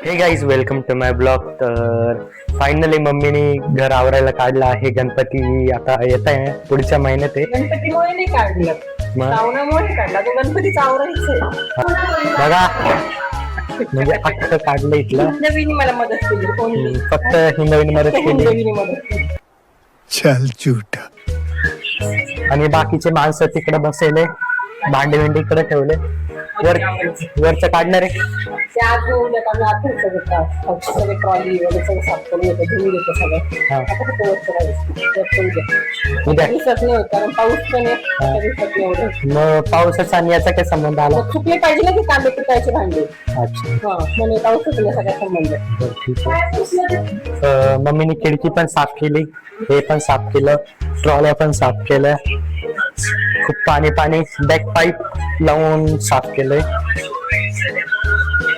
हे guys welcome to my blog. तर finally मम्मीने घर आवरायला काढलं आहे. गणपती आता येत आहे पुढच्या महिन्यात आहे. गणपतीमुळे नाही काढलं, मग श्रावणामुळे काढला. तो गणपतीचा आवरायचंय. बघा म्हणजे अख्खं काढलं इथलं. नवीन मला मदत केली कोणी फक्त ही नवीन मदत केली नवीन मदत केली. चल झूठा. आणि बाकीचे माणसं तिकडे बसले, भांडे भेंडे इकडे ठेवले. वरचं काढणार आहे. ते आज उद्या आम्ही आठवण करतात सगळे ट्रॉली वगैरे सगळं साफ करून येतो, धुवून येतो सगळं. आता फक्त वरचं राहायचं. उद्या दिसत नाही होत कारण पाऊस पण आहे. त्या दिवसात नाही एवढं. मग पावसाचा आणि याचा काय संबंध आला? मग चुकले पाहिजे ना की तांबे पिठायचे भांडे. अच्छा हा म्हणजे पाऊस सुकल्या सगळ्या संबंध. बरं, ठीक आहे. मम्मीने खिडकी पण साफ केली, हे पण साफ केलं, ट्रॉल्या पण साफ केल्या. खूप पाणी बॅक पाईप लावून साफ केलंय.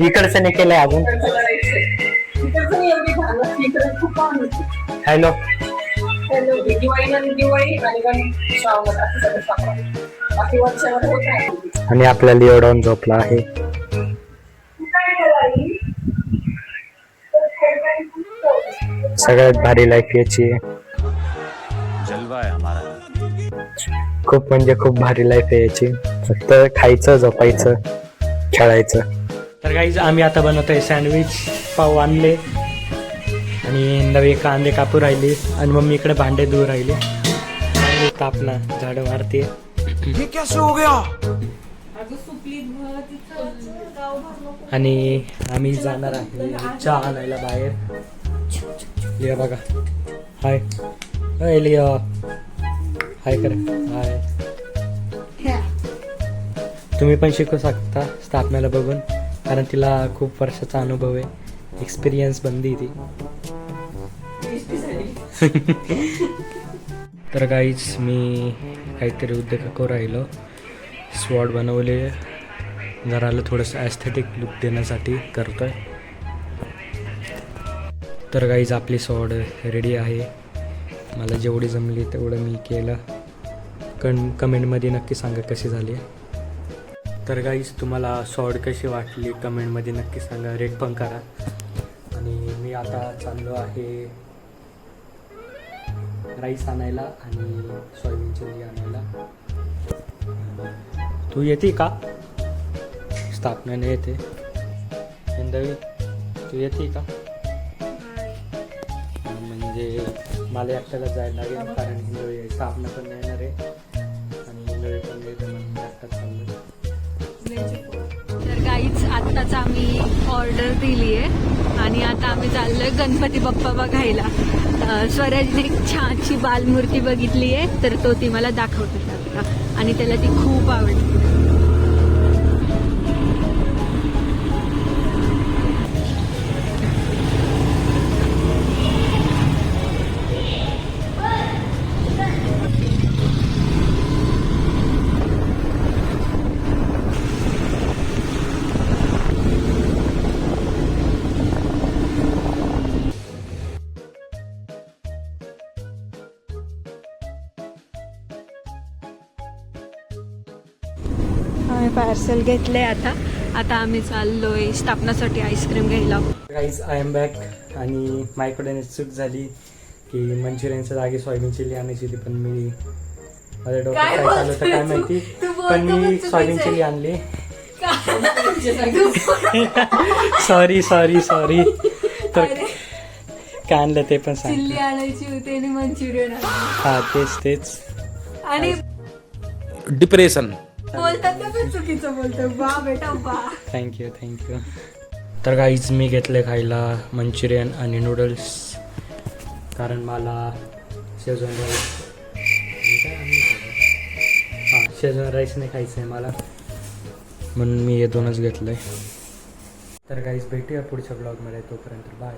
इकडचं नाही केलंय अजून. तिकडचं नाही एवढी घाण असते, इकडे खूप घाण असते. हॅलो दिवाळी आणि श्रावणात असं सगळं साफ करायचं. बाकी वर्षामध्ये होत नाही. आणि आपला लिओडॉन झोपला आहे. सगळ्यात भारी लाईफ याची आहे. जलवा है हमारा. खूप म्हणजे खूप भारी लाईफ आहे याची. फक्त खायचं, झोपायचं, खेळायचं. तर गाईज आम्ही आता बनवतोय सँडविच. पाव आणले आणि नवे कांदे कापू राहिले आणि मम्मी इकडे भांडे धुवू राहिले. तापना झाडं मारते. ये कैसे हो गया? आणि आम्ही जाणार आहे चहा आणायला बाहेर. लिया बघा, हाय हाय लिया, हाय कर, हाय. तुम्ही पण शिकू शकता स्थापनाला बघून, कारण तिला खूप वर्षाचा अनुभव आहे, एक्सपिरियन्स बनली ती. तर गाईज मी काहीतरी उद्योग करू राहिलो. स्वॉर्ड बनवले, घराला थोडंसं ॲस्थेटिक लुक देण्यासाठी करतोय. तर गाईज आपली स्वॉर्ड रेडी आहे. मला जेवढी जमली तेवढं मी केलं. कमेंटमध्ये नक्की सांगा कशी झाली. तर गाईज तुम्हाला स्वॉर्ड कशी वाटली कमेंटमध्ये नक्की सांगा, रेट पण करा. आणि मी आता चाललो आहे राईस आणायला आणि सोयाबीन चिल्ली आणायला. तू येते का? स्थापनेने येते. हिंदवी तू येते का? म्हणजे मला एकट्याला जायला लागेल, कारण हिंदवी स्थापना पण येणार आहे आणि हिंदवी पण येते म्हणून एकटाच चाललो. तर गाईच आत्ताच आम्ही ऑर्डर दिली आहे आणि आता आम्ही चाललोय गणपती बाप्पा बघायला. स्वराजने एक छानशी बालमूर्ती बघितली आहे, तर तो ती मला दाखवतो आता आणि त्याला ती खूप आवडली. आम्ही पार्सल घेतलंय. आता आम्ही चाललोय स्थापनासाठी आईस्क्रीम घ्यायला. Guys I am back. आणि माझ्याकडे चूक झाली की मंचुरियनच्या जागी सोयाबीन चिल्ली आणायची होती, पण मी माझ्या डोक्यात काय चालू होतं काय माहिती, पण मी सोयाबीन चिल्ली आणली. सॉरी. तर काय आणलं ते पण सांग. चिल्ली आणायची होती आणि मंचुरियन हा तेच. आणि डिप्रेशन. बोलतात ना पण चुकीचं बोलतो. वा बेटा वा. थँक्यू. तर गाईज मी घेतले खायला मंचुरियन आणि नूडल्स, कारण मला शेजवान राईस शेजवान राईस नाही खायचं आहे मला, म्हणून मी हे दोनच घेतलं आहे. तर गाईज भेटूया पुढच्या ब्लॉगमध्ये. तोपर्यंत बाय.